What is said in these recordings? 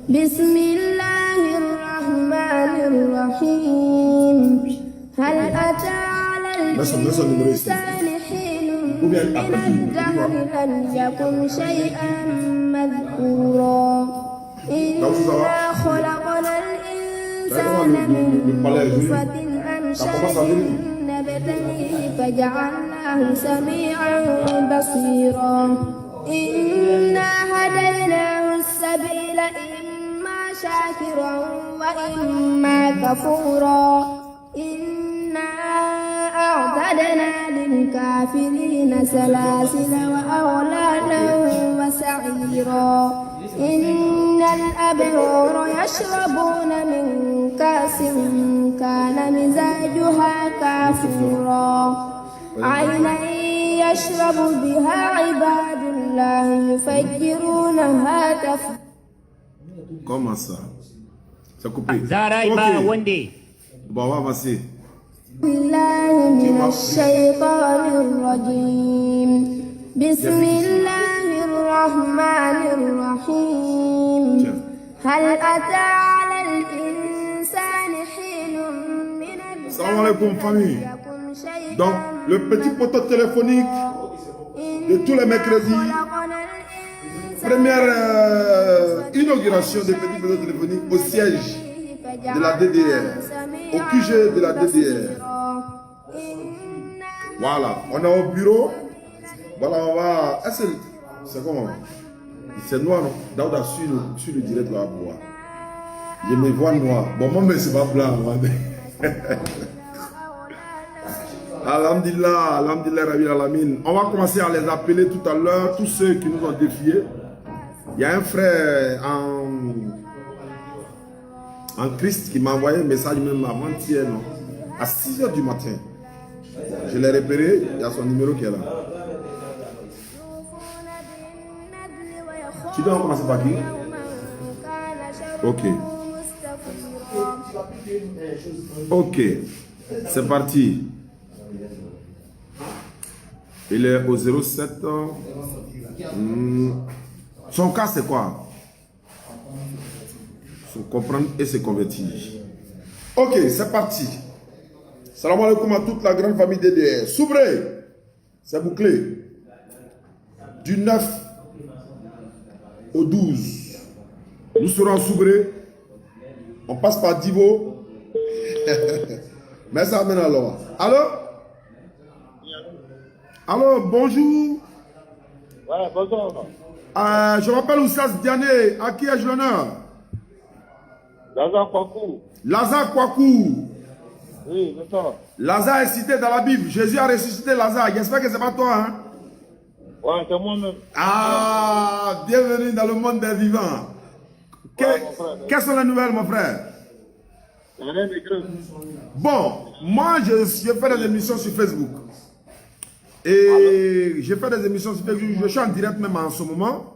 بسم الله الرحمن الرحيم هل أتى على الإنسان حين من الدهر لم يكن شيئا مذكورا إنا خلقنا الإنسان من نطفة أمشاج نبتليه فجعلناه سميعا بصيرا إنا هديناه السبيل إما شاكرا وإما كفورا إنا أعتدنا للكافرين سلاسل وأغلالا وسعيرا إن الأبرار يشربون من كأس كان مزاجها كافورا عينا يشرب بها عباد الله يفجرونها تفجيرا. Comment ça? C'est coupé. Zaraiba Wendy. Bon, on va avancer. بالله من الشيطان الرجيم بسم الله الرحمن الرحيم هل أتى على الإنسان حين من Salam alaikum famille. Donc, le petit poteau téléphonique de tous les mercredis, première inauguration des petits poteaux téléphoniques au siège de la DDR, au QG de la DDR. Voilà, on est au bureau. Voilà, on va. C'est comment? C'est noir, non? Daouda sur le direct là, boire. Je me vois noir. Bon, moi, mais c'est pas blanc. Alhamdulillah, Alhamdulillah, Rabbil Alamin. On va commencer à les appeler tout à l'heure, tous ceux qui nous ont défiés. Il y a un frère en Christ qui m'a envoyé un message même avant-hier, non? À 6 h du matin. Je l'ai repéré, il y a son numéro qui est là. Tu dois commencer par qui? Ok. Ok. C'est parti. Il est au 07. Son cas, c'est quoi? Se comprendre et se convertir. Ok, c'est parti. Salam alaikum à toute la grande famille DDR. Soubré, c'est bouclé. Du 9 au 12, nous serons Soubré. On passe par Divo. Mais ça amène alors. Allô, bonjour. Ouais, bonjour. Je m'appelle Oussas Diané. À qui ai-je l'honneur? Lazare Kwaku. Lazare Kwaku. Oui, c'est ça. Lazare est cité dans la Bible. Jésus a ressuscité Lazare. J'espère que ce n'est pas toi, hein? Ouais, c'est moi-même. Ah, bienvenue dans le monde des vivants. Quelles sont les nouvelles, mon frère? Rien de grave. Bon, moi, je fais des émissions sur Facebook. Et je fais des émissions sur Facebook. Je suis en direct même en ce moment.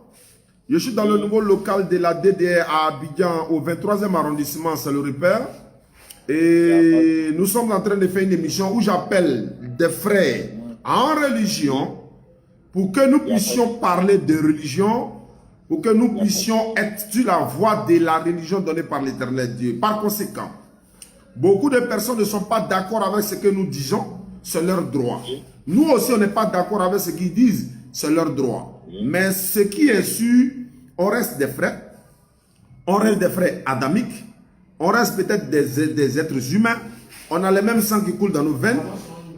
Je suis dans le nouveau local de la DDR à Abidjan, au 23e arrondissement, c'est le repère. Et nous sommes en train de faire une émission où j'appelle des frères en religion pour que nous puissions parler de religion, pour que nous puissions être sur la voie de la religion donnée par l'Éternel Dieu. Par conséquent, beaucoup de personnes ne sont pas d'accord avec ce que nous disons, c'est leur droit. Nous aussi, on n'est pas d'accord avec ce qu'ils disent, c'est leur droit. Mais ce qui est sûr, on reste des frères, on reste des frères adamiques, on reste peut-être des êtres humains, on a le même sang qui coule dans nos veines,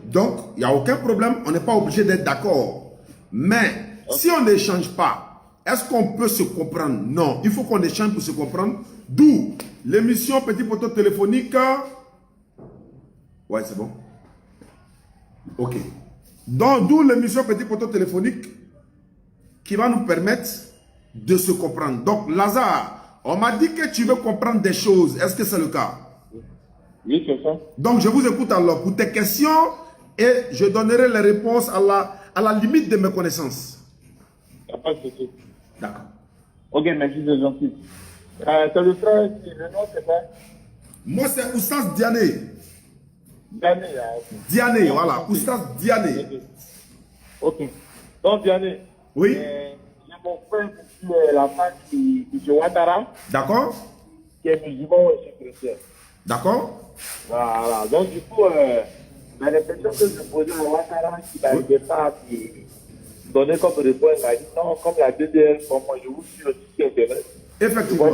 donc il n'y a aucun problème, on n'est pas obligé d'être d'accord. Mais si on n'échange pas, est-ce qu'on peut se comprendre? Non, il faut qu'on échange pour se comprendre. D'où l'émission Petit Poteau Téléphonique. Ouais, c'est bon. Ok. Donc, d'où l'émission Petit Poteau Téléphonique qui va nous permettre de se comprendre. Donc, Lazare, on m'a dit que tu veux comprendre des choses. Est-ce que c'est le cas? Oui, c'est ça. Donc, je vous écoute alors pour tes questions et je donnerai les réponses à la limite de mes connaissances. Il n'y a pas de souci. D'accord. Ok, merci, c'est gentil. C'est le frère qui le nom, c'est quoi? Moi, c'est Oussas Diané. Diané, ok. Diané, voilà. Oussas Diané. Ok. Donc, Diané. Oui. Je mon frère, c'est la femme de Ouattara, D'accord? qui est musulman et chrétien. D'accord? Voilà. Donc, du coup, la question que je posais à Ouattara, qui n'arrivait pas à donner comme réponse, il m'a dit non, comme la DDL, comme moi, je vous suis aussi sur Internet. Effectivement. Je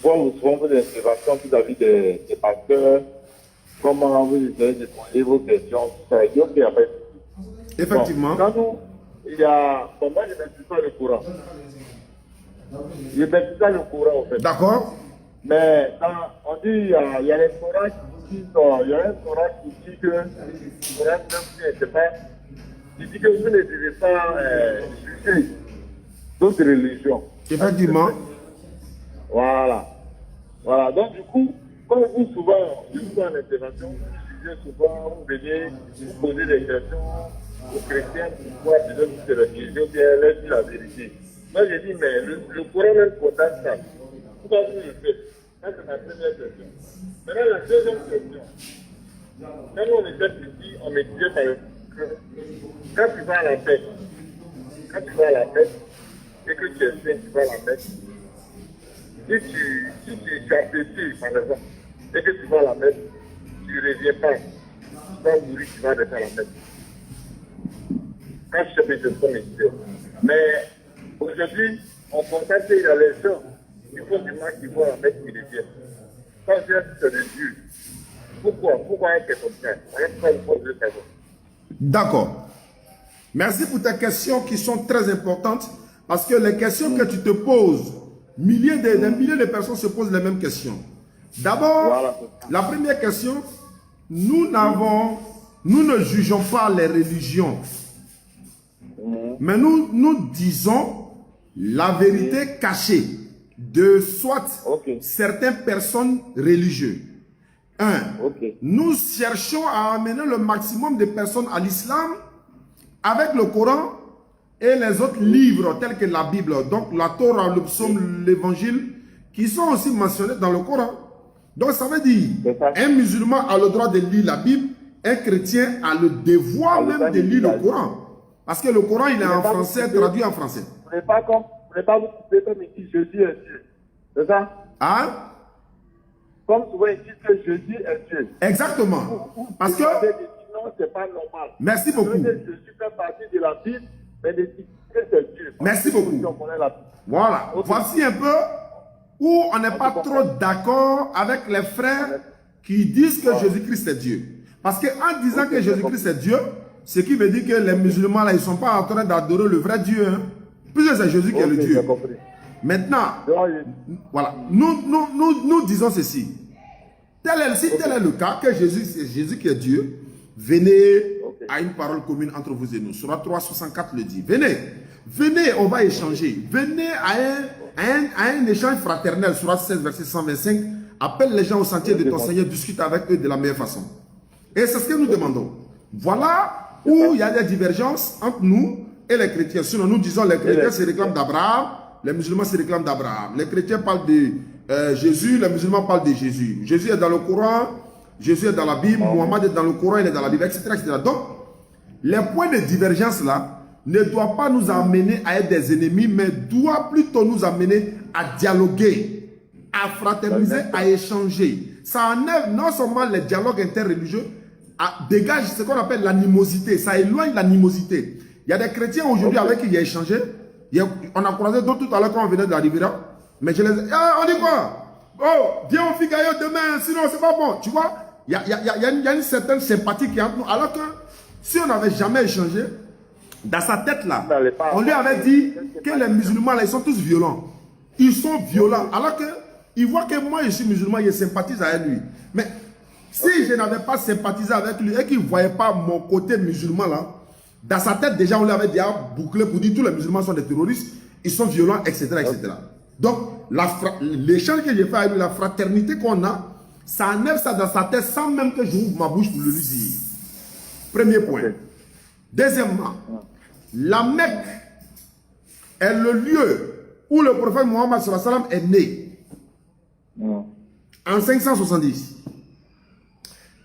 vois souvent vos interventions vis-à-vis des pasteurs, comment vous essayez de poser vos questions, tout ça. Il y a pas de souci. Effectivement. Bon, quand nous, il y a, bon, moi, je ne maîtrise pas le courant. Je ne maîtrise pas le courant, en fait. D'accord? Mais quand on dit, il y a les Torahs qui disent, il y a un Torah qui dit que, qui dit que vous ne devez pas juger d'autres religions. Effectivement. Voilà. Voilà. Donc, du coup, comme vous, souvent, je suis en intervention, vous jugez souvent, vous venez vous poser des questions aux chrétiens pour voir déjà si c'est la religion qui leur dit la vérité. Moi, j'ai dit, mais le Coran même condamne ça. Pourquoi vous le faites? Ça, c'est ma première question. Maintenant, la deuxième question. Quand on était petit, on me disait par exemple que quand tu vas à la fête, et que tu es saint, tu vas à la fête, si tu as péché, par exemple, et que tu vas à la messe, tu ne reviens pas, tu vas mourir, tu vas rester à la messe. Quand je sais péché, c'est méditer. Mais aujourd'hui, on constate qu'il y a les gens qui font du mal, qui vont à la messe, qui reviennent. Quand c'est de Dieu, pourquoi est-ce comme ça? D'accord. Merci pour tes questions qui sont très importantes parce que les questions que tu te poses, des milliers de personnes se posent les mêmes questions. D'abord, voilà. La première question, nous ne jugeons pas les religions, mais nous disons la vérité cachée de soit certaines personnes religieuses. Nous cherchons à amener le maximum de personnes à l'islam avec le Coran et les autres livres tels que la Bible, donc la Torah, le psaume, l'évangile, qui sont aussi mentionnés dans le Coran. Donc ça veut dire, un musulman a le droit de lire la Bible, un chrétien a le devoir même de lire le Coran. Parce que le Coran, il est en français, traduit en français. Vous ne pouvez pas vous couper comme il dit Jésus est Dieu. C'est ça? Hein? Comme souvent ils disent que Jésus est Dieu. Exactement. Parce que... Non, c'est pas normal. Merci beaucoup. Jésus fait partie de la Bible, mais de dire que c'est Dieu. Merci beaucoup. Voilà. Voici un peu où on n'est pas trop d'accord avec les frères qui disent que Jésus-Christ est Dieu. Parce qu'en disant que Jésus-Christ est Dieu, ce qui veut dire que les musulmans, là, ils ne sont pas en train d'adorer le vrai Dieu. Hein. Puisque c'est Jésus qui est le Dieu. Maintenant, voilà, nous disons ceci. Si tel est le cas, que c'est Jésus qui est Dieu, venez à une parole commune entre vous et nous. Surah 3,64 le dit. Venez, on va échanger. Venez à un échange fraternel. Surah 16, verset 125. Appelle les gens au sentier de ton Seigneur, discute avec eux de la meilleure façon. Et c'est ce que nous demandons. Voilà où il y a des divergences entre nous et les chrétiens. Sinon, nous disons les chrétiens se réclament d'Abraham, les musulmans se réclament d'Abraham. Les chrétiens parlent de Jésus, les musulmans parlent de Jésus. Jésus est dans le Coran, Jésus est dans la Bible, Mohammed est dans le Coran, il est dans la Bible, etc., etc. Donc, les points de divergence là ne doivent pas nous amener à être des ennemis, mais doivent plutôt nous amener à dialoguer, à fraterniser, à échanger. Ça enlève non seulement les dialogues interreligieux, dégage ce qu'on appelle l'animosité, ça éloigne l'animosité. Il y a des chrétiens aujourd'hui avec qui il y a échangé. On a croisé d'autres tout à l'heure quand on venait de la Riviera. Mais je les ai... on dit quoi? Oh, viens au Figaro demain, sinon c'est pas bon. Tu vois, il y a une certaine sympathie qui est entre nous. Alors que si on n'avait jamais échangé, dans sa tête là, on lui avait dit que les musulmans là, ils sont tous violents. Ils sont violents. Alors que il voit que moi je suis musulman, je sympathise avec lui. Mais si je n'avais pas sympathisé avec lui et qu'il ne voyait pas mon côté musulman là, dans sa tête déjà on lui avait déjà bouclé pour dire que tous les musulmans sont des terroristes, ils sont violents, etc. etc. Donc l'échange que j'ai fait avec lui, la fraternité qu'on a, ça enlève ça dans sa tête sans même que je ouvre ma bouche pour le lui dire. Premier point. Deuxièmement, la Mecque est le lieu où le prophète Mohammed est né. En 570.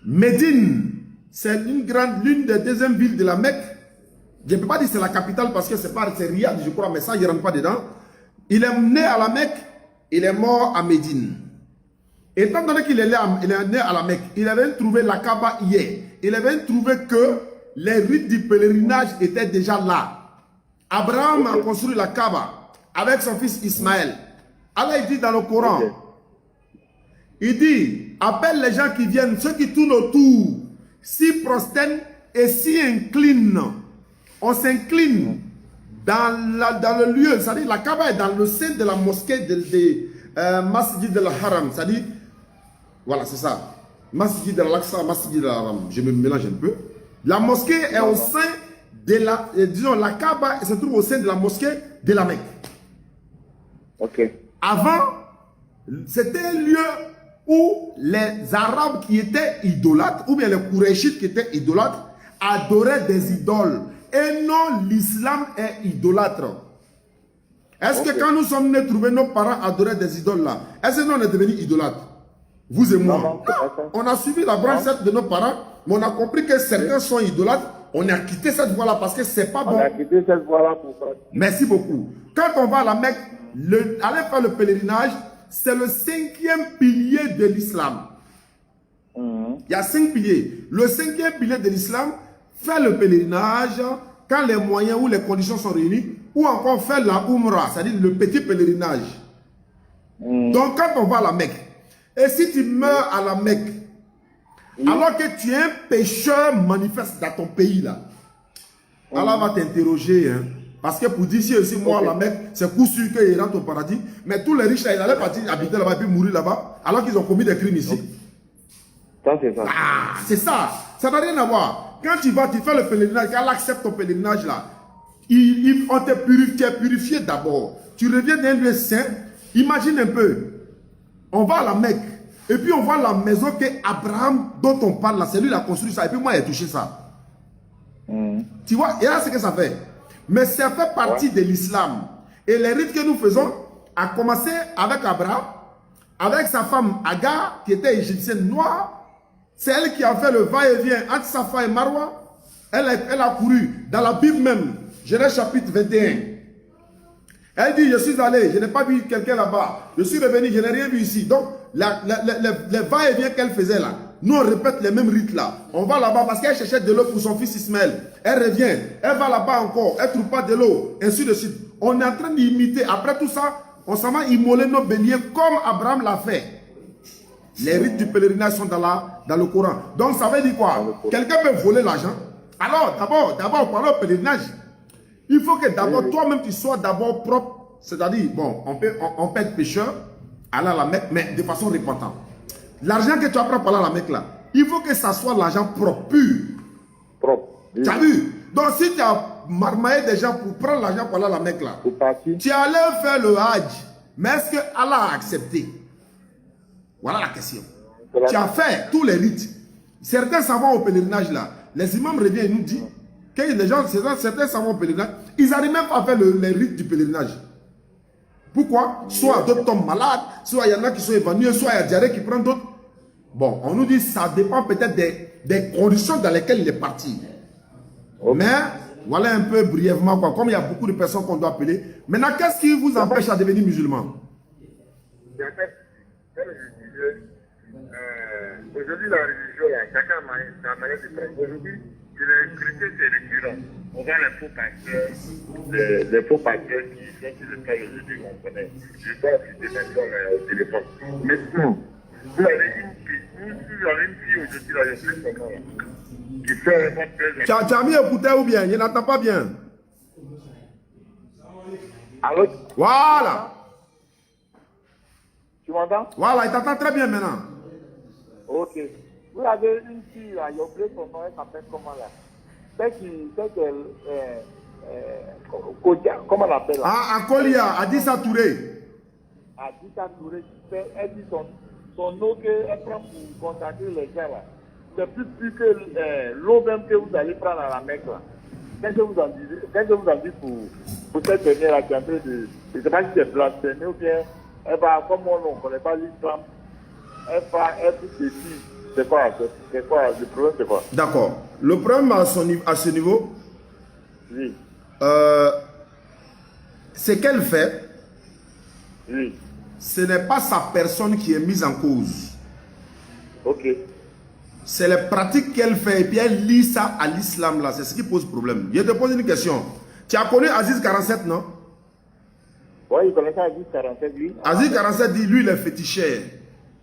Médine, c'est l'une des deuxièmes villes de la Mecque. Je ne peux pas dire que c'est la capitale parce que c'est Riyad, je crois, mais ça, je ne rentre pas dedans. Il est né à la Mecque, il est mort à Médine. Étant donné qu'il est né à la Mecque, il avait trouvé la Kaaba hier. Il avait trouvé que les rites du pèlerinage étaient déjà là. Abraham a construit la Kaaba avec son fils Ismaël. Allah il dit dans le Coran, il dit, appelle les gens qui viennent, ceux qui tournent autour, s'y prosternent et s'y inclinent. On s'incline dans le lieu, c'est-à-dire la Kaaba est dans le sein de la mosquée de Masjid al-Haram, c'est-à-dire, voilà, c'est ça. Masjid al-Aqsa, Masjid al-Haram. Je me mélange un peu. La mosquée est au sein de la, disons, la Kaaba se trouve au sein de la mosquée de la Mecque. Ok. Avant, c'était un lieu où les Arabes qui étaient idolâtres, ou bien les Qurayshites qui étaient idolâtres, adoraient des idoles. Et non, l'islam est idolâtre. Est-ce que quand nous sommes nés trouver nos parents adorer des idoles là, est-ce que nous on est devenus idolâtres? Vous et moi. Non, on a suivi la branche de nos parents, mais on a compris que certains sont idolâtres. On a quitté cette voie là parce que c'est pas bon. On a quitté cette voie là pour ça. Merci beaucoup. Quand on va à la Mecque, aller faire le pèlerinage, c'est le 5e pilier de l'islam. Il y a 5 piliers. Le 5e pilier de l'islam, faire le pèlerinage quand les moyens ou les conditions sont réunies, ou encore faire la Umrah, c'est-à-dire le petit pèlerinage. Donc quand on va à la Mecque, et si tu meurs à la Mecque, alors que tu es un pécheur manifeste dans ton pays là, Allah va t'interroger. Hein, parce que pour dire si aussi moi à la Mecque, c'est coup sûr qu'ils rentrent au paradis. Mais tous les riches là, ils allaient partir habiter là-bas et puis mourir là-bas, alors qu'ils ont commis des crimes ici. Ça c'est ça. Ah, c'est ça. Ça n'a rien à voir. Quand tu vas, tu fais le pèlerinage, quand Allah accepte ton pèlerinage là, on te purifié d'abord. Tu reviens d'un lieu saint. Imagine un peu. On va à la Mecque. Et puis on voit la maison que Abraham, dont on parle là, c'est lui qui a construit ça. Et puis moi, j'ai touché ça. Tu vois, et là, c'est ce que ça fait. Mais ça fait partie de l'islam. Et les rites que nous faisons a commencé avec Abraham, avec sa femme Agar, qui était égyptienne noire. C'est elle qui a fait le va-et-vient entre Safa et Marwa. Elle a couru dans la Bible même, Genèse chapitre 21. Elle dit, je suis allé, je n'ai pas vu quelqu'un là-bas. Je suis revenu, je n'ai rien vu ici. Donc, les va-et-vient qu'elle faisait là, nous on répète les mêmes rites là. On va là-bas parce qu'elle cherchait de l'eau pour son fils Ismaël. Elle revient, elle va là-bas encore, elle ne trouve pas de l'eau, ainsi de suite. On est en train d'imiter. Après tout ça, on s'en va immoler nos béliers comme Abraham l'a fait. Les rites du pèlerinage sont dans le Coran. Donc ça veut dire quoi? Quelqu'un peut voler l'argent. Alors d'abord, pour aller au pèlerinage, il faut que d'abord toi-même tu sois d'abord propre. C'est-à-dire, bon, on peut être pécheur, aller à la Mecque, mais de façon repentante. L'argent que tu as pris pour aller à la Mecque là, il faut que ça soit l'argent propre, pur. Propre. Tu as vu? Donc si tu as marmaillé des gens pour prendre l'argent pour aller à la Mecque là, tu es allé faire le Hajj, mais est-ce que Allah a accepté? Voilà la question. Tu as fait tous les rites. Certains s'en vont au pèlerinage là. Les imams reviennent et nous disent que les gens, certains s'en vont au pèlerinage. Ils n'arrivent même pas à faire les rites du pèlerinage. Pourquoi? Soit d'autres tombent malades, soit il y en a qui sont évanouis, soit il y a diarrhée qui prend d'autres. Bon, on nous dit que ça dépend peut-être des conditions dans lesquelles il est parti. Mais voilà un peu brièvement quoi. Comme il y a beaucoup de personnes qu'on doit appeler. Maintenant, qu'est-ce qui vous empêche à devenir musulman? Aujourd'hui, la religion, chacun a sa manière de faire. Aujourd'hui, les chrétiens, c'est récurrent. On voit les faux pasteurs qui sont sur le cas aujourd'hui, on connaît. Je pense que c'est maintenant au téléphone. Maintenant, vous avez une fille aujourd'hui, là, je sais comment, qui fait un bon très. Tu as mis écouteur ou bien? Je n'entends pas bien. Allô? Voilà. Tu m'entends? Voilà, il t'entend très bien maintenant. Ok. Vous avez une fille là, j'ai oublié son nom, elle s'appelle comment là? Comment on l'appelle là? Ah, Akolia, Adissa Touré. Adissa Touré, elle dit son eau qu'elle prend pour consacrer les gens là. C'est plus que l'eau même que vous allez prendre à la Mecque là. Qu'est-ce que vous en dites pour cette dernière là qui est en train de. Je ne sais pas si c'est blasphémé ou bien elle va, comme on ne connaît pas l'islam, elle fait des filles. C'est quoi? Le problème, c'est quoi? D'accord. Le problème à ce niveau, Oui. Ce qu'elle fait, Oui. ce n'est pas sa personne qui est mise en cause. Ok. C'est les pratiques qu'elle fait et puis elle lie ça à l'islam là. C'est ce qui pose problème. Je te pose une question. Tu as connu Aziz 47, non? Oui, il connaissait Aziz 47, lui. Aziz 47 dit, lui, il est féticheur.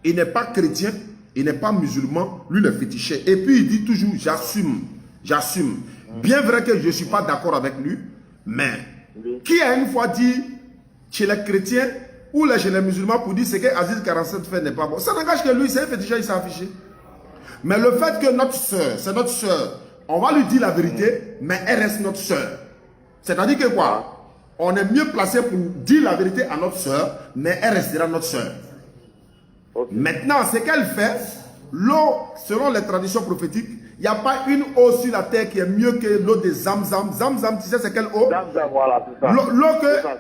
Il n'est pas chrétien, il n'est pas musulman, lui, il est féticheur. Et puis, il dit toujours, j'assume, j'assume. Bien vrai que je ne suis pas d'accord avec lui, mais qui a une fois dit chez les chrétiens ou chez les musulmans pour dire ce que Aziz 47 fait n'est pas bon? Ça n'engage que lui, c'est un féticheur, il s'est affiché. Mais le fait que notre soeur, c'est notre soeur, on va lui dire la vérité, mais elle reste notre soeur. C'est-à-dire que quoi? On est mieux placé pour dire la vérité à notre soeur, mais elle restera notre soeur. Okay. Maintenant, ce qu'elle fait, l'eau, selon les traditions prophétiques, il n'y a pas une eau sur la terre qui est mieux que l'eau de Zamzam. Zamzam, tu sais c'est quelle eau? Zamzam, voilà, c'est ça.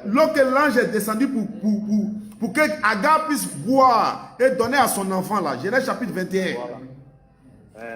L'eau que l'ange est descendu pour que Agar puisse boire et donner à son enfant là. Genèse chapitre 21. Voilà.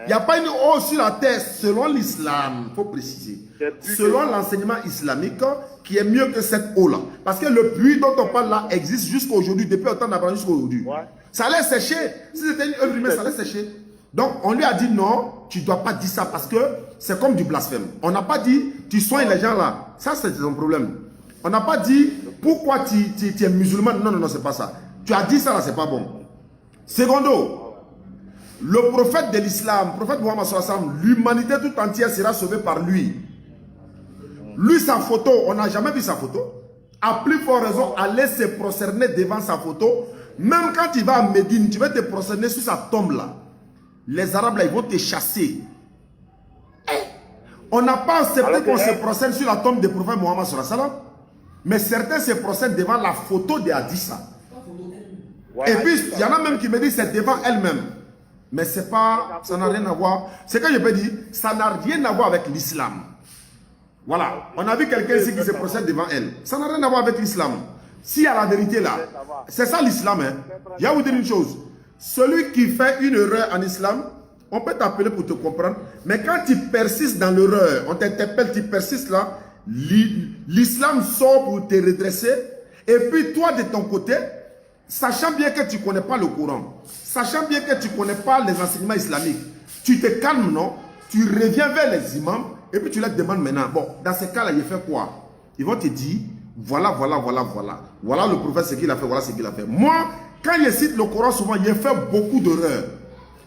Il n'y a pas une eau sur la terre selon l'islam, il faut préciser. Selon l'enseignement islamique, qui est mieux que cette eau-là. Parce que le puits dont on parle là existe jusqu'à aujourd'hui, depuis le temps d'Abraham jusqu'à aujourd'hui. Ouais. Ça allait sécher. Si c'était une œuvre humaine, ça allait sécher. Donc on lui a dit non, tu ne dois pas dire ça parce que c'est comme du blasphème. On n'a pas dit tu soignes les gens là. Ça c'est ton problème. On n'a pas dit pourquoi tu es musulman. Non, non, non, c'est pas ça. Tu as dit ça là, c'est pas bon. Secondo. Le prophète de l'islam, le prophète Mohammed sallallahu alayhi wa sallam, l'humanité tout entière sera sauvée par lui. Lui, sa photo, on n'a jamais vu sa photo. À plus forte raison, aller se prosterner devant sa photo. Même quand tu vas à Médine, tu vas te prosterner sur sa tombe là. Les Arabes là, ils vont te chasser. On n'a pas accepté qu'on se prosterne sur la tombe du prophète Mohammed sallallahu alayhi wa sallam. Mais certains se prosternent devant la photo de Hadissa. Et puis, il y en a même qui me disent c'est devant elle-même. Mais c'est pas, ça n'a rien à voir. C'est que je peux dire, ça n'a rien à voir avec l'islam. Voilà. On a vu quelqu'un ici qui se procède devant elle. Ça n'a rien à voir avec l'islam. S'il y a la vérité là, c'est ça l'islam. Hein. Je vais vous dire une chose. Celui qui fait une erreur en islam, on peut t'appeler pour te comprendre. Mais quand tu persistes dans l'erreur, on t'interpelle, tu persistes là, l'islam sort pour te redresser. Et puis toi de ton côté, sachant bien que tu ne connais pas le Coran, sachant bien que tu ne connais pas les enseignements islamiques, tu te calmes, non? Tu reviens vers les imams et puis tu leur demandes maintenant, bon, dans ces cas-là, il fait quoi? Ils vont te dire, voilà, voilà, voilà, voilà. Voilà le prophète, ce qu'il a fait, voilà ce qu'il a fait. Moi, quand je cite le Coran, souvent, il fait beaucoup d'erreurs.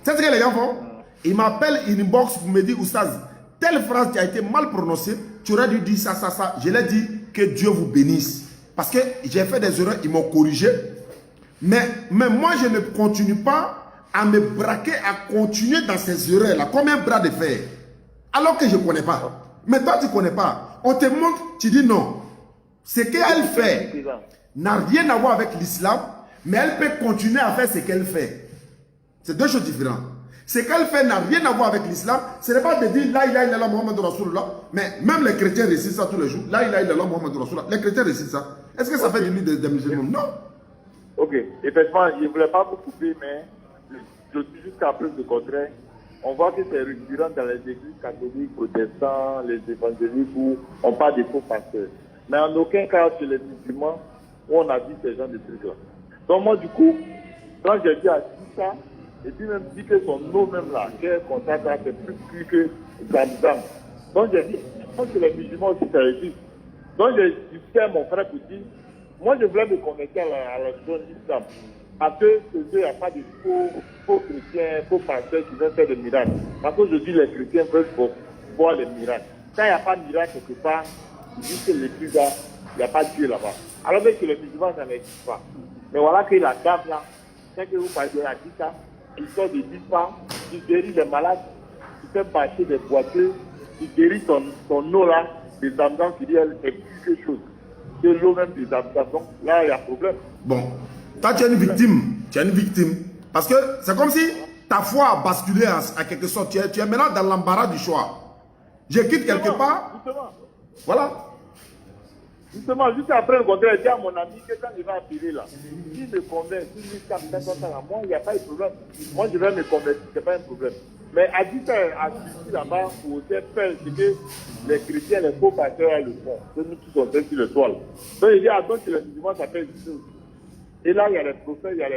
C'est ce que les gens font? Ils m'appellent inbox pour me dire, Oustaz, telle phrase qui a été mal prononcée, tu aurais dû dire ça, ça, ça. Je leur dis que Dieu vous bénisse. Parce que j'ai fait des erreurs, ils m'ont corrigé. Mais moi, je ne continue pas à me braquer, à continuer dans ces erreurs-là, comme un bras de fer. Alors que je ne connais pas. Mais toi, tu ne connais pas. On te montre, tu dis non. Ce qu'elle fait n'a rien à voir avec l'islam, mais elle peut continuer à faire ce qu'elle fait. C'est deux choses différentes. Ce qu'elle fait n'a rien à voir avec l'islam. Ce n'est pas de dire La ilaha illallah Muhammad Rasulullah, mais même les chrétiens récitent ça tous les jours. La ilaha illallah Muhammad Rasulullah. Les chrétiens récitent ça. Est-ce que ça fait de lui des musulmans? Non. Ok, effectivement, je ne voulais pas vous couper, mais je suis jusqu'à preuve de contraire. On voit que c'est récurrent dans les églises catholiques, protestants, les évangéliques, où on parle des faux pasteurs. Mais en aucun cas chez les musulmans, où on a dit ces gens de trucs-là. Donc moi, du coup, quand j'ai dit à ça, et puis même dit que son nom même là, qu'elle consacre à c'est plus que Zamzam. Donc j'ai dit, je pense que les musulmans aussi ça existe. Donc j'ai discuté à mon frère pour dire, moi je voulais me connecter à la zone d'islam. Parce que il n'y a pas de faux chrétiens, faux pasteurs qui veulent faire des miracles. Parce qu'aujourd'hui les chrétiens veulent voir les miracles. Quand il n'y a pas de miracle quelque part, ils disent que l'église là, il n'y a pas de Dieu là-bas. Alors que chez les musulmans, ça n'existe pas. Mais voilà que la dame là, quand vous parlez de la Dita, il sort de 10 pas, il guérit les malades, il fait marcher des boiteux, il guérit son eau là, des Zamzam qui dit elle est plus quelque chose. C'est l'eau même des Zamzam. Donc là, il y a problème. Bon, toi tu es une victime. Tu es une victime. Parce que c'est comme si ta foi a basculé à quelque sorte. Tu es maintenant dans l'embarras du choix. Je quitte quelque part. Justement. Voilà. Justement, juste après le contraire, j'ai dit à mon ami que quand il va appeler là, s'il me convainc, s'il me capte, moi, il n'y a pas de problème. Moi, je vais me convertir, ce n'est pas un problème. Mais à dit à Suisse là-bas, pour faire ce que les chrétiens, les faux pasteurs le font. Que nous tous on fait sur le toile. Donc il dit, attends que les musulmans s'appellent Jésus. Et là, il y a les prophètes, il y a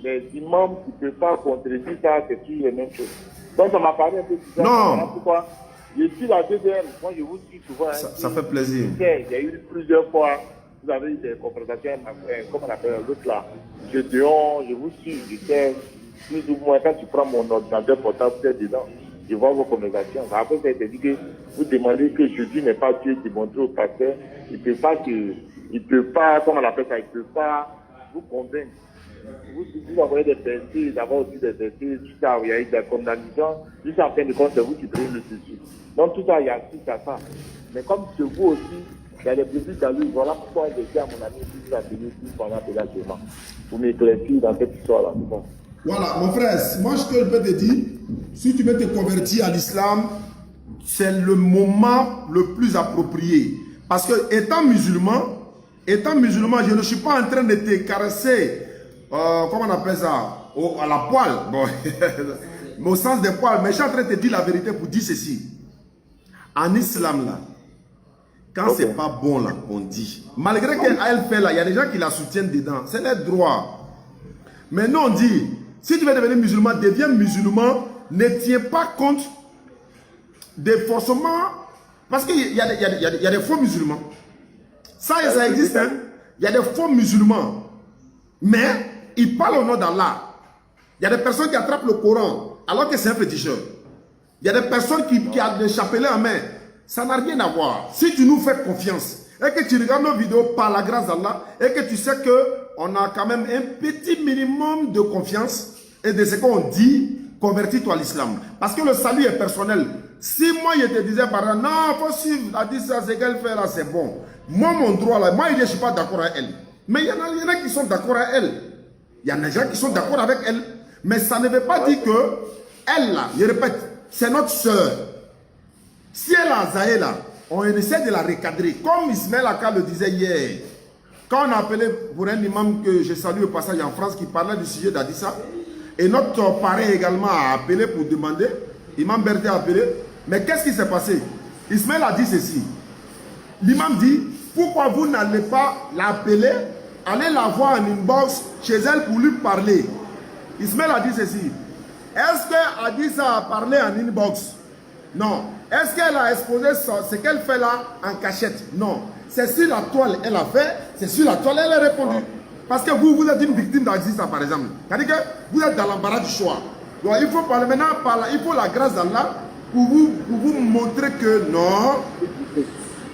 les imams qui ne peuvent pas contredire ça, c'est toujours les mêmes choses. Donc ça m'a parlé un peu de ça. Non. Voilà pourquoi je suis la DDR, moi je vous suis souvent. Ça fait plaisir. Il y a eu plusieurs fois, vous avez eu des confrontations, comment on appelle l'autre là, Gédéon, je vous suis, je sais, plus ou moins quand tu prends mon ordinateur portable, vous êtes dedans, je vois vos conversations. Après, ça a été dit que vous demandez que Jésus n'est pas Dieu, démontrer au pasteur, il ne peut pas, comment on appelle ça, il ne peut pas vous convaincre. Vous envoyez des versets, d'abord aussi des versets, tout ça, il y a eu des condamnations, jusqu'à fin de compte, c'est vous qui prenez le dessus. Donc tout ça, il y a tout ça. Mais comme chez vous aussi, il y a des petits calus, voilà pourquoi j'ai dit à mon ami, vous appelez tout pendant actuellement, pour m'éclaircir dans cette histoire-là. Bon. Voilà, mon frère, moi ce que je peux te dire, si tu veux te convertir à l'islam, c'est le moment le plus approprié. Parce que étant musulman, je ne suis pas en train de te caresser, comment on appelle ça, à la poêle, bon, mais au sens des poils, mais je suis en train de te dire la vérité pour dire ceci. En islam, là, quand c'est pas bon, là, on dit. Malgré qu'elle fait là, il y a des gens qui la soutiennent dedans. C'est leur droit. Mais nous, on dit, si tu veux devenir musulman, deviens musulman, ne tiens pas compte des forcément. Parce qu'il y a des faux musulmans. Ça existe, hein. Il y a des faux musulmans. Mais ils parlent au nom d'Allah. Il y a des personnes qui attrapent le Coran alors que c'est un féticheur. Il y a des personnes qui ont des chapelets en main. Ça n'a rien à voir. Si tu nous fais confiance et que tu regardes nos vidéos par la grâce d'Allah et que tu sais qu'on a quand même un petit minimum de confiance et de ce qu'on dit, convertis-toi à l'islam. Parce que le salut est personnel. Si moi je te disais par exemple, non, il faut suivre, elle a dit ça, ce qu'elle fait là, c'est bon. Moi, mon droit là, moi je ne suis pas d'accord avec elle. Mais il y en a qui sont d'accord avec elle. Il y en a des gens qui sont d'accord avec elle. Mais ça ne veut pas dire que elle là, je répète, c'est notre soeur. Si elle a Zahé là, on essaie de la recadrer. Comme Ismaël Aka le disait hier. Quand on a appelé pour un imam que je salue au passage en France qui parlait du sujet d'Adissa. Et notre parrain également a appelé pour demander. Imam Berté a appelé. Mais qu'est-ce qui s'est passé? Ismaël a dit ceci. L'imam dit, pourquoi vous n'allez pas l'appeler, allez la voir en inbox chez elle pour lui parler. Ismaël a dit ceci. Est-ce qu'Adissa a parlé en inbox? Non. Est-ce qu'elle a exposé ce qu'elle fait là en cachette? Non. C'est sur la toile elle a fait, c'est sur la toile elle a répondu. Parce que vous êtes une victime d'Adissa par exemple. C'est-à-dire que vous êtes dans l'embarras du choix. Donc il faut parler maintenant par là, il faut la grâce d'Allah pour vous montrer que non,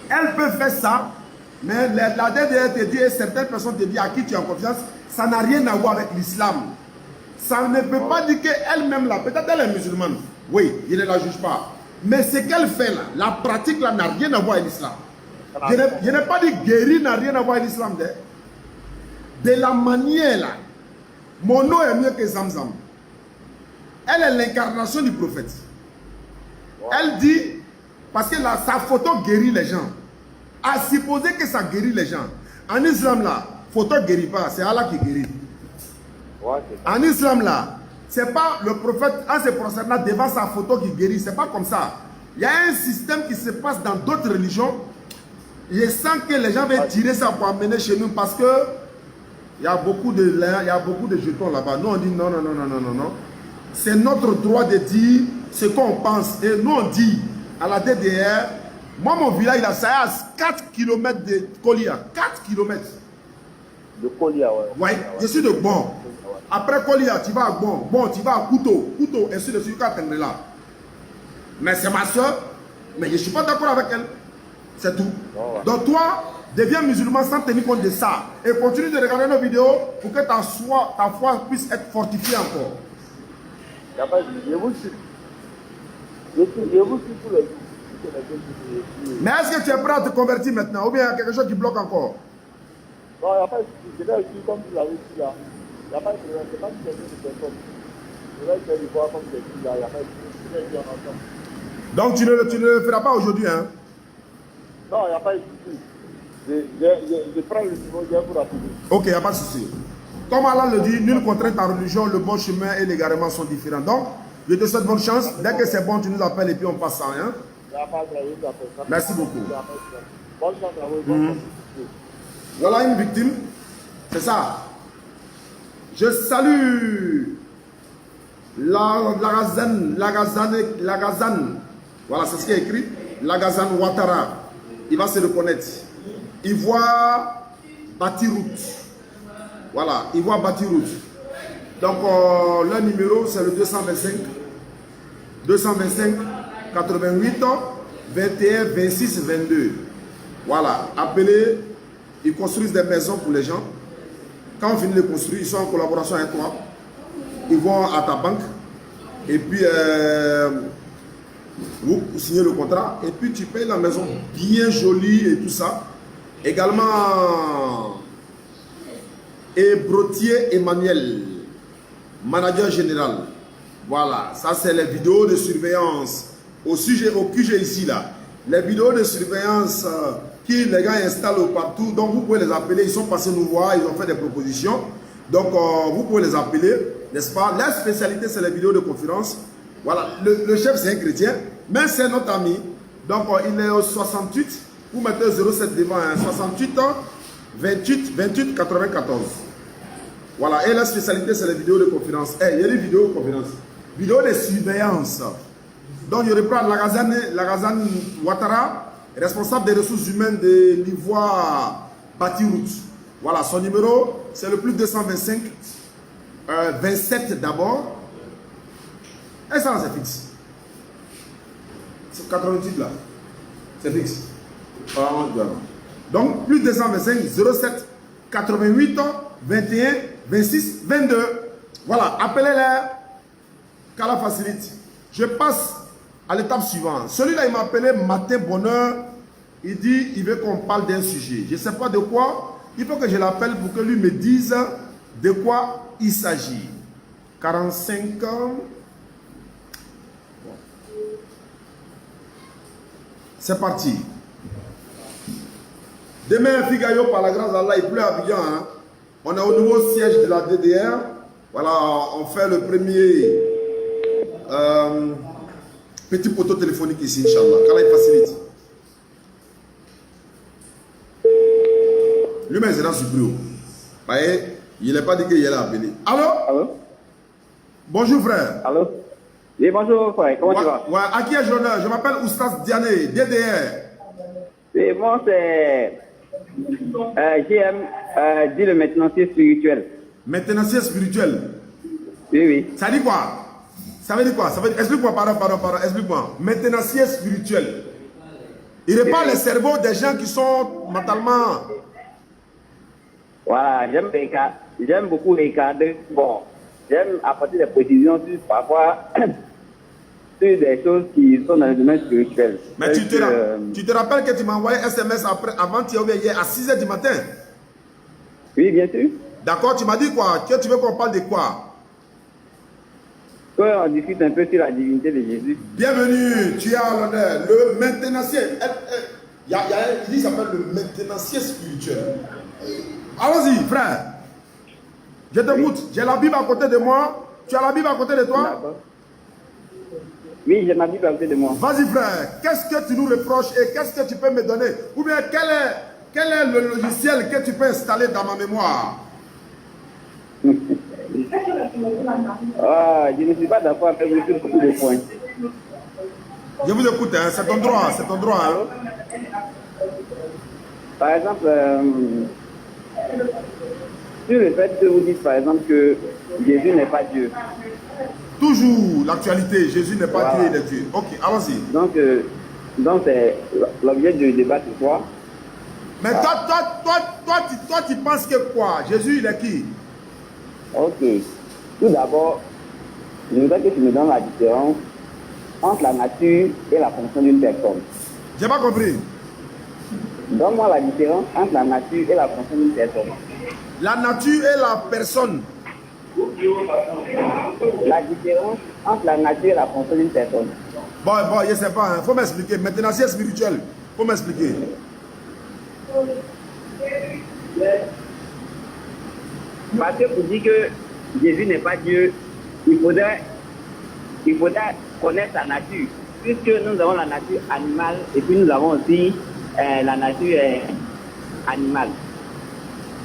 elle peut faire ça, mais la DDR te dit et certaines personnes te disent à qui tu as confiance, ça n'a rien à voir avec l'islam. Ça ne veut pas dire qu'elle-même là, peut-être elle est musulmane. Oui, je ne la juge pas. Mais ce qu'elle fait là, la pratique là n'a rien à voir avec l'islam. Je n'ai pas dit guérir n'a rien à voir avec l'islam. De la manière là, mon nom est mieux que Zamzam. Elle est l'incarnation du prophète. Elle dit, parce que là, sa photo guérit les gens. À supposer que ça guérit les gens. En islam là, photo ne guérit pas, c'est Allah qui guérit. En islam là, c'est pas le prophète en se prosternant devant sa photo qui guérit, c'est pas comme ça. Il y a un système qui se passe dans d'autres religions. Je sens que les gens veulent tirer ça pour amener chez nous parce que il y a beaucoup de jetons là-bas. Nous on dit non. C'est notre droit de dire ce qu'on pense. Et nous on dit à la DDR, moi mon village là, ça est à 4 km de Kolia. 4 km. De Kolia, ouais. Oui, je suis de Bon. Après Kolia, tu vas à Bon, tu vas à Couteau, ainsi de suite, là. Mais c'est ma soeur, mais je ne suis pas d'accord avec elle. C'est tout. Oh, ouais. Donc toi, deviens musulman sans tenir compte de ça. Et continue de regarder nos vidéos pour que ta foi puisse être fortifiée encore. Je vous suis. Je vous suis tous les jours. Mais est-ce que tu es prêt à te convertir maintenant? Ou bien il y a quelque chose qui bloque encore? Non, il n'y a pas de souci. Je vais aussi, comme tu l'avais dit là. Il n'y a pas de problème. C'est pas une question de personne. Je vais essayer de voir comme tu l'as dit là. Il n'y a pas de souci. Je vais dire en ensemble. Donc tu ne le feras pas aujourd'hui, hein? Non, il n'y a pas de souci. Je prends le numéro, je vais vous rappeler. Ok, il n'y a pas de souci. Comme Allah le dit, nulle contrainte en religion, le bon chemin et l'égarement sont différents. Donc, je te souhaite bonne chance. Dès que c'est bon, tu nous appelles et puis on passe sans rien. Merci beaucoup. Bonne chance à vous. Voilà une victime. C'est ça. Je salue Lagazan. Voilà, c'est ce qui est écrit. Lagazan Ouattara. Il va se reconnaître. Il voit Batiroute. Voilà, il voit Batiroute. Donc, leur numéro, c'est le 225 88 21 26 22. Voilà, appelez. Ils construisent des maisons pour les gens. Quand on finit de construire, ils sont en collaboration avec toi. Ils vont à ta banque. Et puis, vous signez le contrat. Et puis, tu payes la maison bien jolie et tout ça. Également, Ebrotier Emmanuel, manager général. Voilà, ça c'est les vidéos de surveillance. Au QG ici, là. Les vidéos de surveillance qui les gars installent partout. Donc, vous pouvez les appeler. Ils sont passés nous voir. Ils ont fait des propositions. Donc, vous pouvez les appeler. N'est-ce pas? La spécialité, c'est les vidéos de conférence. Voilà, le chef, c'est un chrétien. Mais c'est notre ami. Donc, il est au 68. Vous mettez 07 devant. 68 28 28 94. Voilà. Et la spécialité, c'est les vidéos de conférence. Il y a des vidéos de conférence. Vidéos de surveillance. Donc, je reprends Lagazan Ouattara, responsable des ressources humaines de l'Ivoire Batiroute. Voilà, son numéro, c'est le plus 225 27 d'abord. Et ça, c'est fixe. C'est 88 là. C'est fixe. Donc, plus 225 07 88 21 26 22. Voilà, appelez-les. Qu'Allah facilite. Je passe à l'étape suivante. Celui-là, il m'a appelé matin bonheur. Il dit, il veut qu'on parle d'un sujet. Je ne sais pas de quoi. Il faut que je l'appelle pour que lui me dise de quoi il s'agit. 45 ans. C'est parti. Demain, Figayo, par la grâce d'Allah, il pleut à Abidjan. Hein? On est au nouveau siège de la DDR. Voilà, on fait le premier petit poteau téléphonique ici, Inch'Allah. Qu'Allah il facilite. Lui-même, il est dans ce bureau. Vous voyez, il n'est pas dit qu'il est appelé. Allô? Allô? Bonjour, frère. Allô? Oui, bonjour, frère. Comment tu vas? Ouais, à qui ai-je l'honneur? Je m'appelle Oustas Diané, DDR. Oui, moi, c'est JM, dit le maintenancier spirituel. Maintenancier spirituel. Oui, oui. Ça dit quoi? Ça veut dire quoi? Explique-moi, pardon, explique-moi. Maintenancier spirituel. Il répare les cerveaux des gens qui sont mentalement... Voilà, j'aime beaucoup les cadres. Bon, j'aime apporter des précisions sur parfois sur des choses qui sont dans le domaine spirituel. Mais tu te rappelles que tu m'as envoyé un SMS avant-hier ou hier à 6 h du matin? Oui, bien sûr. D'accord, tu m'as dit quoi? Que tu veux qu'on parle de quoi? On discute un peu sur la divinité de Jésus. Bienvenue, tu as l'honneur. Le maintenancier. Il dit qu'il s'appelle le maintenancier spirituel. Allons-y, frère. Je t'écoute. Oui. J'ai la Bible à côté de moi. Tu as la Bible à côté de toi? D'accord. Oui, j'ai ma Bible à côté de moi. Vas-y, frère. Qu'est-ce que tu nous reproches et qu'est-ce que tu peux me donner? Ou bien, quel est le logiciel que tu peux installer dans ma mémoire? Je ne suis pas d'accord avec vous sur beaucoup de points. Je vous écoute, hein. C'est ton droit, c'est ton droit. Hein. Par exemple, sur le fait que vous dites par exemple que Jésus n'est pas Dieu. Toujours l'actualité, Jésus n'est pas Dieu, il est Dieu. Ok, allons-y. Donc c'est l'objet du débat ce soir. Mais toi, tu penses que quoi? Jésus, il est qui? Ok. Tout d'abord, je voudrais que tu me donnes la différence entre la nature et la fonction d'une personne. J'ai pas compris. Donne-moi la différence entre la nature et la fonction d'une personne. La nature et la personne. La différence entre la nature et la fonction d'une personne. Bon, je ne sais pas. Il faut m'expliquer. Maintenant, c'est spirituel. Il faut m'expliquer. Parce que pour dire que Jésus n'est pas Dieu, il faudrait connaître sa nature. Puisque nous avons la nature animale et puis nous avons aussi la nature animale.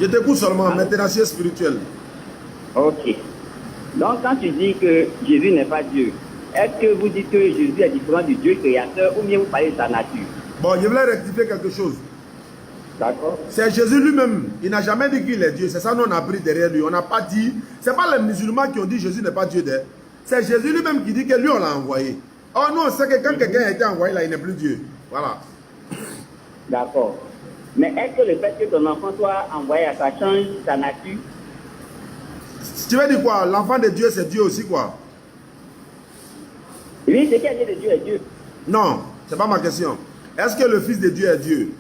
Je t'écoute seulement, maintenant c'est spirituel. Ok. Donc quand tu dis que Jésus n'est pas Dieu, est-ce que vous dites que Jésus est différent du Dieu créateur ou bien vous parlez de sa nature? Bon, je voulais rectifier quelque chose. D'accord. C'est Jésus lui-même. Il n'a jamais dit qu'il est Dieu. C'est ça nous on a pris derrière lui. On n'a pas dit. C'est pas les musulmans qui ont dit Jésus n'est pas Dieu. C'est Jésus lui-même qui dit que lui on l'a envoyé. Oh nous on sait que quand quelqu'un a été envoyé là, il n'est plus Dieu. Voilà. D'accord. Mais est-ce que le fait que ton enfant soit envoyé, ça change sa nature? Tu veux dire quoi? L'enfant de Dieu c'est Dieu aussi quoi? Oui, ce qui est né de Dieu est Dieu. Non, c'est pas ma question. Est-ce que le Fils de Dieu est Dieu?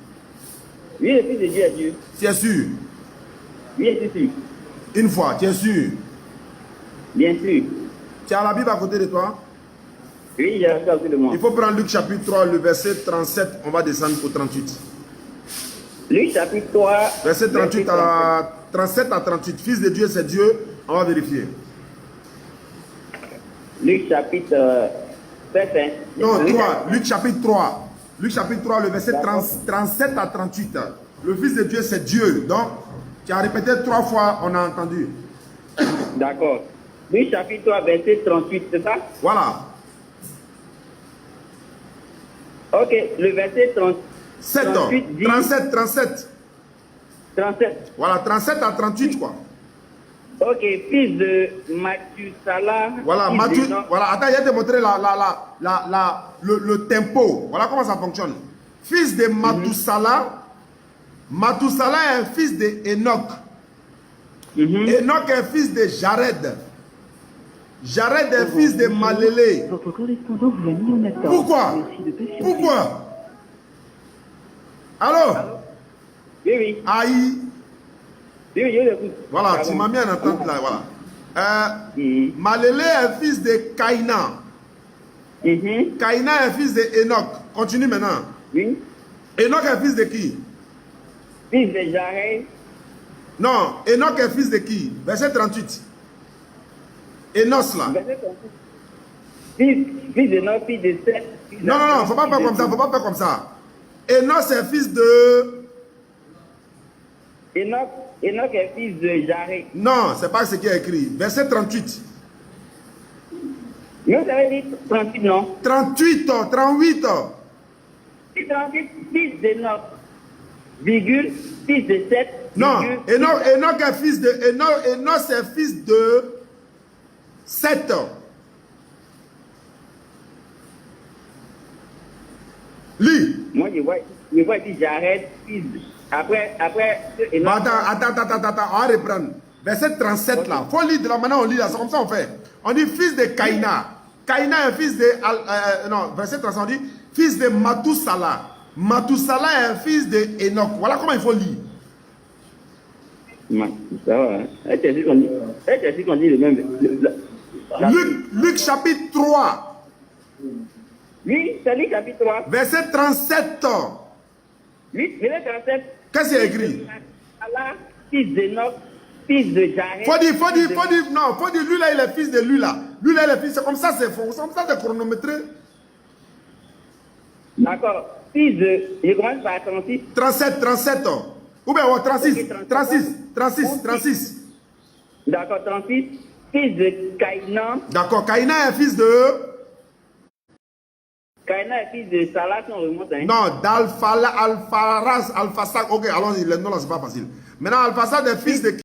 Oui, le Fils de Dieu est Dieu. Tu es sûr? Oui, c'est sûr. Une fois, tu es sûr? Bien sûr. Tu as la Bible à côté de toi? Oui, j'ai reçu aussi de moi. Il faut prendre Luc chapitre 3, le verset 37, on va descendre au 38. Luc chapitre 3. Verset 38 à 37 à 38. Fils de Dieu, c'est Dieu. On va vérifier. Luc chapitre 7. Non, 3. Luc chapitre 3. Luc chapitre 3, le verset 37 à 38. Le Fils de Dieu, c'est Dieu. Donc, tu as répété 3 fois, on a entendu. D'accord. Luc chapitre 3, verset 38, c'est ça? Voilà. Ok, le verset 37, 37. 37. Voilà, 37 à 38, quoi. Ok, fils de Mathusala. Voilà, fils Matthieu, d'Enoch. voilà, attends, je vais te montrer le tempo. Voilà comment ça fonctionne. Fils de Mathusala. Mathusala est un fils de Enoch. Enoch est fils de Jared. Jared est fils de Malélé. Votre correspondant vous a mis en attente. Pourquoi? Merci de patienter. Pourquoi? Allô? Oui, oui. Aïe. Oui, oui, je l'écoute. Voilà, Pardon. tu m'as mis en attente là, voilà. Mhm. Malélé est fils de Caïna. Mhm. Caïna est fils de Enoch. Continue maintenant. Oui. Enoch est fils de qui? Fils de Jared. Non, Enoch est fils de qui? Verset 38. Enos là. Verset 38. Fils de Noé, fils de Seth. Non, non, non, faut pas faire comme ça, faut pas faire comme ça. Enos est fils de... Enoch est fils de Jared. Non, c'est pas ce qui est écrit. Verset 38. Mais vous avez dit 38, non? 38, 38. 38, fils de Noé, virgule, fils de Seth. Non, virgule, Enoch est fils de... Enos est fils de... 7. Lis. Moi, je vois ici Jared, fils de... Après, Enoch. Attends, on va reprendre. Verset 37 là. Faut lire de la manière on lit là. C'est comme ça on fait. On dit fils de Caïna. Caïna est fils de... non, verset 37 on dit fils de Mathusala. Mathusala est fils de Enoch. Voilà comment il faut lire. Ça va. Hein? Est-ce qu'on dit le même... Luc chapitre 3. Oui, c'est Luc chapitre 3. Verset 37. Oui, verset 37. Qu'est-ce qu'il y a écrit? Allah, fils d'Enoch, fils de Jared. Faut dire, non, faut dire, lui là, il est fils de lui là. Lui là, il est fils, c'est comme ça, c'est faux. C'est comme ça, c'est chronométré. D'accord. Fils de, je commence par 36. 37. Ou bien, 36. Ok, 36. D'accord, 36. Fils de Caïna. D'accord, Caïna est fils de... Caïna est fils de Salah, si on remonte. Hein. Non, d'Alpharas, Alphasad. Ok, allons-y, le nom là, c'est pas facile. Maintenant, Alphasad est fils de...